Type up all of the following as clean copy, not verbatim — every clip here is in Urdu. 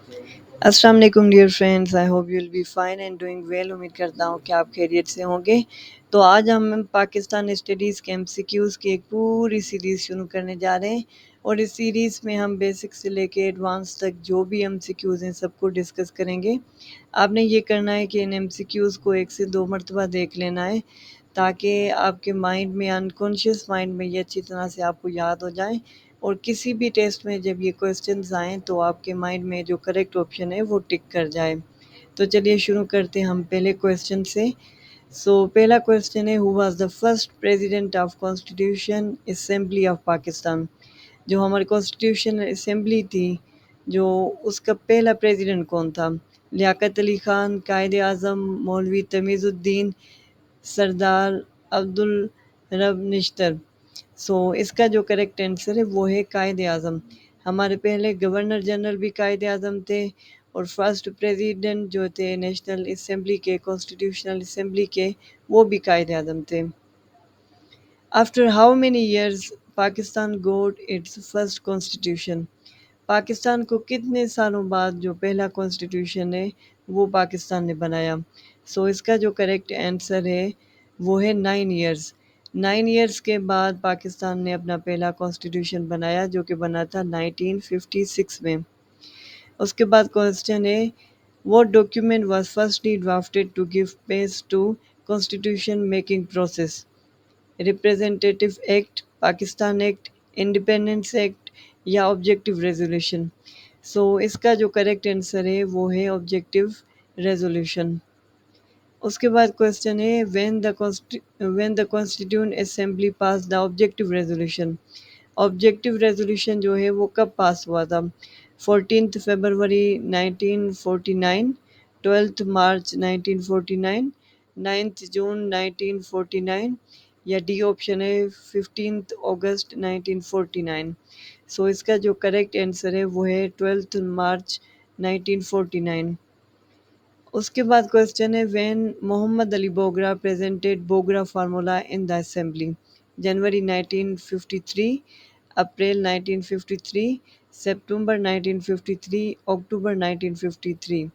السلام علیکم dear friends, I hope you will be fine and doing well. امید کرتا ہوں کہ آپ خیریت سے ہوں گے۔ تو آج ہم پاکستان اسٹڈیز کے ایم سی کیوز کی ایک پوری سیریز شروع کرنے جا رہے ہیں، اور اس سیریز میں ہم بیسک سے لے کے ایڈوانس تک جو بھی ایم سی کیوز ہیں سب کو ڈسکس کریں گے۔ آپ نے یہ کرنا ہے کہ ان ایم سی کیوز کو 1 سے 2 مرتبہ دیکھ لینا ہے، تاکہ آپ کے مائنڈ میں، انکانشیس مائنڈ میں یہ اچھی طرح سے آپ کو یاد ہو جائیں، اور کسی بھی ٹیسٹ میں جب یہ کویسچنز آئیں تو آپ کے مائنڈ میں جو کریکٹ آپشن ہے وہ ٹک کر جائے۔ تو چلیے شروع کرتے ہیں ہم پہلے کویسچن سے۔ پہلا کویسچن ہے، who was the first president of constitution assembly of Pakistan? جو ہماری کانسٹیٹیوشن اسمبلی تھی، جو اس کا پہلا پریزیڈنٹ کون تھا؟ لیاقت علی خان، قائد اعظم مولوی تمیز الدین، سردار عبدالرب نشتر۔ اس کا جو کریکٹ آنسر ہے وہ ہے قائد اعظم۔ ہمارے پہلے گورنر جنرل بھی قائد اعظم تھے، اور فرسٹ پریزیڈنٹ جو تھے نیشنل اسمبلی کے، کانسٹیٹیوشنل اسمبلی کے، وہ بھی قائد اعظم تھے۔ After how many years Pakistan got its first constitution? Pakistan کو کتنے سالوں بعد جو پہلا کانسٹیٹیوشن ہے وہ پاکستان نے بنایا؟ اس کا جو کریکٹ آنسر ہے وہ ہے 9 ایئرز۔ 9 ایئرز کے بعد پاکستان نے اپنا پہلا کانسٹیٹیوشن بنایا، جو کہ بنا تھا 1956 میں۔ اس کے بعد کوسچن ہے، what document was firstly drafted to give pace to constitution making process؟ Representative act, Pakistan act, independence act, یا آبجیکٹیو ریزولوشن؟ اس کا جو کریکٹ آنسر ہے وہ ہے آبجیکٹیو ریزولوشن۔ اس کے بعد کوسچن ہے، when the constituent assembly passed the objective resolution؟ Objective resolution جو ہے وہ کب پاس ہوا تھا؟ 14 فروری 1949، 12 مارچ 1949، 9 جون 1949، یا ڈی آپشن ہے 15 اگست 1949۔ اس کا جو کریکٹ آنسر ہے وہ ہے 12 مارچ 1949۔ اس کے بعد کوسچن ہے، when Muhammad Ali Bogra presented Bogra formula in the assembly? January 1953، April 1953، سپتمبر 1953، اکتوبر 1953۔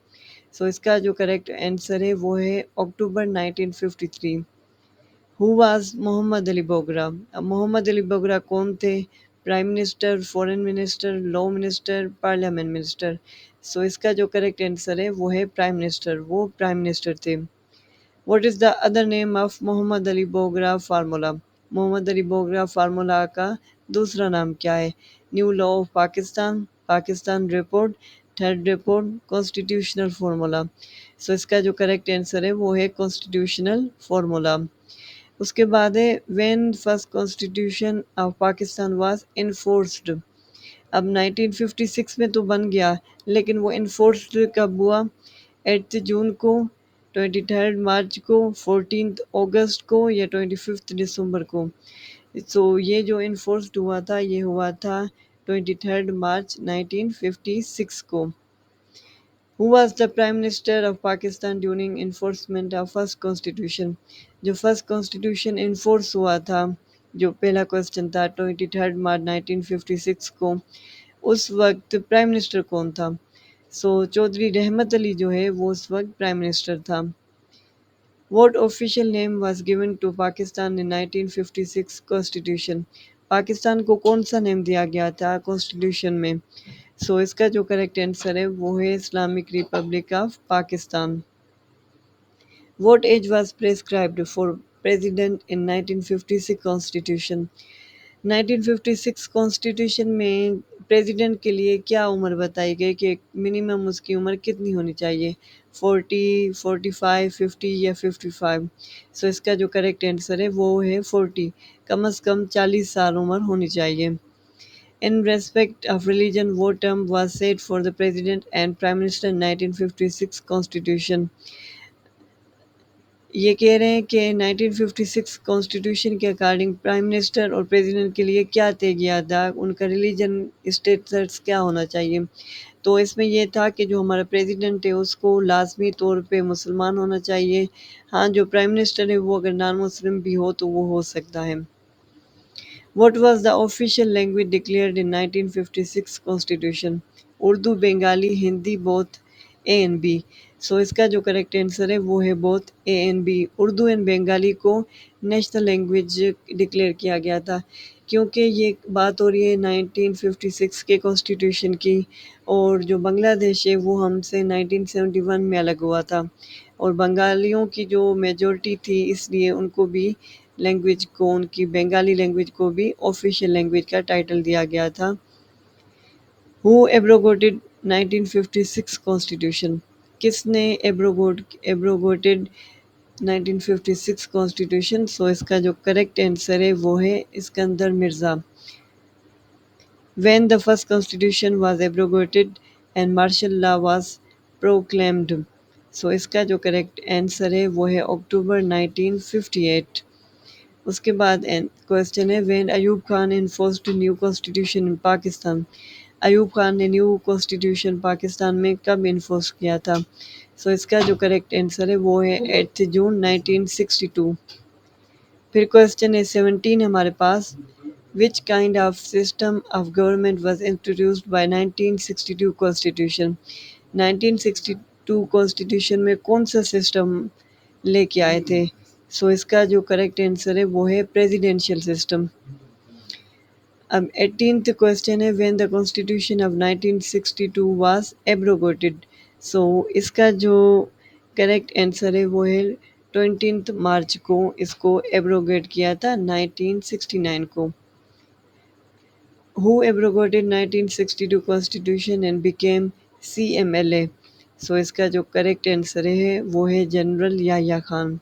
اس کا جو کریکٹ آنسر ہے وہ ہے اکتوبر 1953۔ ہو واز محمد علی بوگرا؟ اب محمد علی بوگرا کون تھے؟ Prime minister, foreign minister, law minister, parliament minister? اس کا جو کریکٹ آنسر ہے وہ ہے پرائم منسٹر، وہ پرائم منسٹر تھے۔ What is the other name of Muhammad Ali Bogra formula? Muhammad Ali Bogra formula کا دوسرا نام کیا ہے؟ New law of Pakistan, Pakistan report, third report, constitutional formula? اس کا جو کریکٹ آنسر ہے وہ ہے کانسٹیٹیوشنل فارمولا۔ اس کے بعد ہے، when first constitution of Pakistan was enforced? اب 1956 میں تو بن گیا، لیکن وہ انفورسڈ کب ہوا؟ 8 جون کو، 23 مارچ کو، 14 اگست کو، یا 25 دسمبر کو؟ یہ جو انفورسڈ ہوا تھا یہ ہوا تھا 23 مارچ 1956 کو۔ Who was the Prime Minister of Pakistan during enforcement of first constitution؟ جو فرسٹ کانسٹیٹیوشن انفورس ہوا تھا، جو پہلا کوسچن تھا 23 مارچ 1956 کو، اس وقت پرائم منسٹر کون تھا؟ چودھری رحمت علی جو ہے وہ اس وقت پرائم منسٹر تھا۔ What official name was given to Pakistan in 1956 Constitution؟ Pakistan کو کون سا نیم دیا گیا تھا کانسٹیٹیوشن میں؟ اس کا جو کریکٹ آنسر ہے وہ ہے Islamic republic of Pakistan. What age was prescribed for president in 1956 Constitution؟ 1956 constitution میں پریزیڈنٹ کے لیے کیا عمر بتائی گئی کہ منیمم اس کی عمر کتنی ہونی چاہیے؟ 40، 45، 50 یا 55؟ اس کا جو کریکٹ آنسر ہے وہ ہے 40، کم از کم 40 سال عمر ہونی چاہیے۔ In respect of religion, what term was set for the President and Prime Minister in 1956 Constitution؟ یہ کہہ رہے ہیں کہ 1956 کانسٹیٹیوشن کے اکارڈنگ پرائم منسٹر اور پریزیڈنٹ کے لیے کیا طے کیا تھا، ان کا ریلیجن اسٹیٹس کیا ہونا چاہیے؟ تو اس میں یہ تھا کہ جو ہمارا پریزیڈنٹ ہے اس کو لازمی طور پہ مسلمان ہونا چاہیے، ہاں جو پرائم منسٹر ہے وہ اگر نان مسلم بھی ہو تو وہ ہو سکتا ہے۔ What was the official language declared in 1956 Constitution؟ Urdu Bengali Hindi both A and B. So اس کا جو کریکٹ آنسر ہے وہ ہے both A and B. Urdu and Bengali کو نیشنل لینگویج ڈکلیئر کیا گیا تھا، کیونکہ یہ بات ہو رہی ہے 1956 کے کانسٹیٹیوشن کی، اور جو بنگلہ دیش ہے وہ ہم سے 1971 میں الگ ہوا تھا، اور بنگالیوں کی جو میجورٹی تھی اس لیے ان کو بھی لینگویج کو، ان کی بنگالی لینگویج کو بھی آفیشیل لینگویج کا ٹائٹل دیا گیا تھا. Who abrogated 1956 Constitution? کس نے abrogated 1956 Constitution؟ سو اس کا جو کریکٹ آنسر ہے وہ ہے Iskandar Mirza. When the first constitution was abrogated and martial law was proclaimed. سو اس کا جو کریکٹ آنسر ہے وہ ہے اکتوبر 1958. اس کے بعد کوشچن ہے when Ayub Khan enforced new constitution ان پاکستان. ایوب خان نے نیو کانسٹیٹیوشن پاکستان میں کب انفورس کیا تھا؟ سو اس کا جو کریکٹ آنسر ہے وہ ہے 8 جون 1962. پھر کوشچن ہے 17 ہمارے پاس. Which kind of system of government was introduced by 1962 constitution. 1962 constitution میں کون سا سسٹم لے کے آئے تھے؟ سو اس کا جو کریکٹ آنسر ہے وہ ہے پریزیڈینشیل سسٹم. اب 18th کوشچن ہے when the constitution of 1962 was abrogated. So اس کا جو کریکٹ آنسر ہے وہ ہے 20 مارچ کو اس کو ایبروگیٹ کیا تھا 1969 کو. Who abrogated 1962 Constitution and became CMLA. سو اس کا جو کریکٹ آنسر ہے وہ ہے جنرل یحییٰ خان.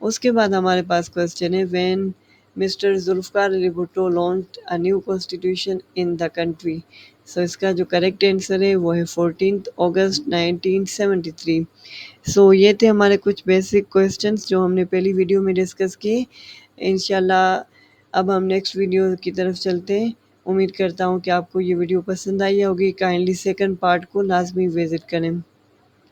اس کے بعد ہمارے پاس کوشچن ہے when mister Zulfiqar Ali Bhutto launched a new constitution in the country. So اس کا جو کریکٹ آنسر ہے وہ ہے 14 اگست 1973. سو یہ تھے ہمارے کچھ بیسک کوشچنس جو ہم نے پہلی ویڈیو میں ڈسکس کیے. انشاءاللہ اب ہم نیکسٹ ویڈیو کی طرف چلتے ہیں. امید کرتا ہوں کہ آپ کو یہ ویڈیو پسند آئی ہوگی. کائنڈلی سیکنڈ پارٹ کو لازمی وزٹ کریں.